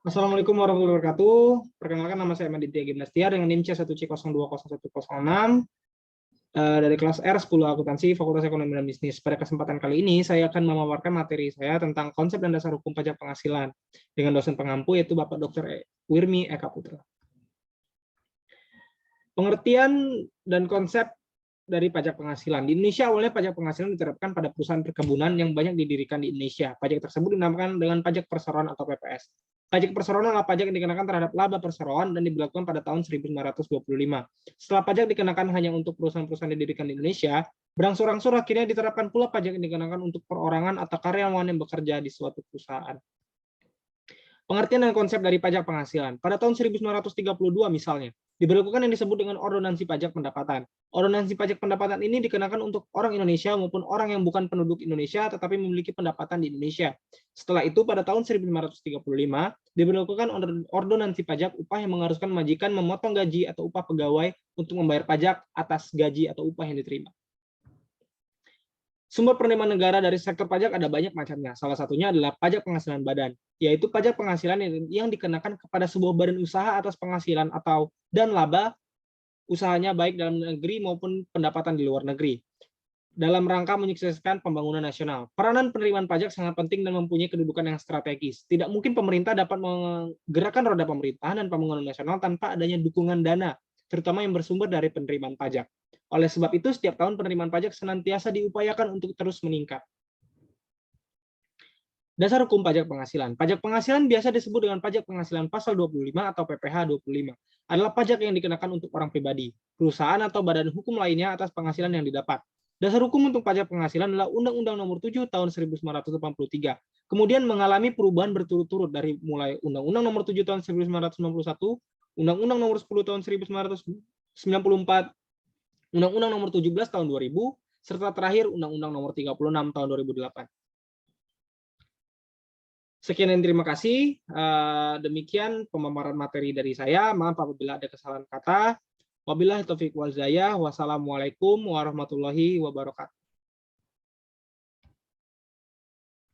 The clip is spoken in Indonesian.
Assalamualaikum warahmatullahi wabarakatuh. Perkenalkan, nama saya Maditya Gimnastia dengan NIM C1C020116 dari kelas R10 Akuntansi Fakultas Ekonomi dan Bisnis. Pada kesempatan kali ini saya akan memaparkan materi saya tentang konsep dan dasar hukum pajak penghasilan dengan dosen pengampu yaitu Bapak Dr. Wirmi Eka Putra. Pengertian dan konsep dari pajak penghasilan. Di Indonesia awalnya pajak penghasilan diterapkan pada perusahaan perkebunan yang banyak didirikan di Indonesia. Pajak tersebut dinamakan dengan pajak perseroan atau PPS. Pajak perseroan adalah pajak yang dikenakan terhadap laba perseroan dan diberlakukan pada tahun 1925. Setelah pajak dikenakan hanya untuk perusahaan-perusahaan yang didirikan di Indonesia, berangsur-angsur akhirnya diterapkan pula pajak yang dikenakan untuk perorangan atau karyawan yang bekerja di suatu perusahaan. Pengertian dan konsep dari pajak penghasilan. Pada tahun 1932 misalnya, diberlakukan yang disebut dengan ordonansi pajak pendapatan. Ordonansi pajak pendapatan ini dikenakan untuk orang Indonesia maupun orang yang bukan penduduk Indonesia tetapi memiliki pendapatan di Indonesia. Setelah itu pada tahun 1935 diberlakukan ordonansi pajak upah yang mengharuskan majikan memotong gaji atau upah pegawai untuk membayar pajak atas gaji atau upah yang diterima. Sumber penerimaan negara dari sektor pajak ada banyak macamnya. Salah satunya adalah pajak penghasilan badan, yaitu pajak penghasilan yang dikenakan kepada sebuah badan usaha atas penghasilan atau dan laba usahanya baik dalam negeri maupun pendapatan di luar negeri, dalam rangka menyukseskan pembangunan nasional. Peranan penerimaan pajak sangat penting dan mempunyai kedudukan yang strategis. Tidak mungkin pemerintah dapat menggerakkan roda pemerintahan dan pembangunan nasional tanpa adanya dukungan dana, terutama yang bersumber dari penerimaan pajak. Oleh sebab itu, setiap tahun penerimaan pajak senantiasa diupayakan untuk terus meningkat. Dasar hukum pajak penghasilan. Pajak penghasilan biasa disebut dengan pajak penghasilan pasal 25 atau PPh 25. Adalah pajak yang dikenakan untuk orang pribadi, perusahaan atau badan hukum lainnya atas penghasilan yang didapat. Dasar hukum untuk pajak penghasilan adalah Undang-Undang Nomor 7 Tahun 1983. Kemudian mengalami perubahan berturut-turut dari mulai Undang-Undang Nomor 7 Tahun 1991, Undang-Undang Nomor 10 Tahun 1994, Undang-Undang Nomor 17 Tahun 2000, serta terakhir Undang-Undang Nomor 36 Tahun 2008. Sekian dan terima kasih. Demikian pemaparan materi dari saya. Maaf apabila ada kesalahan kata. Wabillahi taufiq wal hidayah. Wassalamualaikum warahmatullahi wabarakatuh.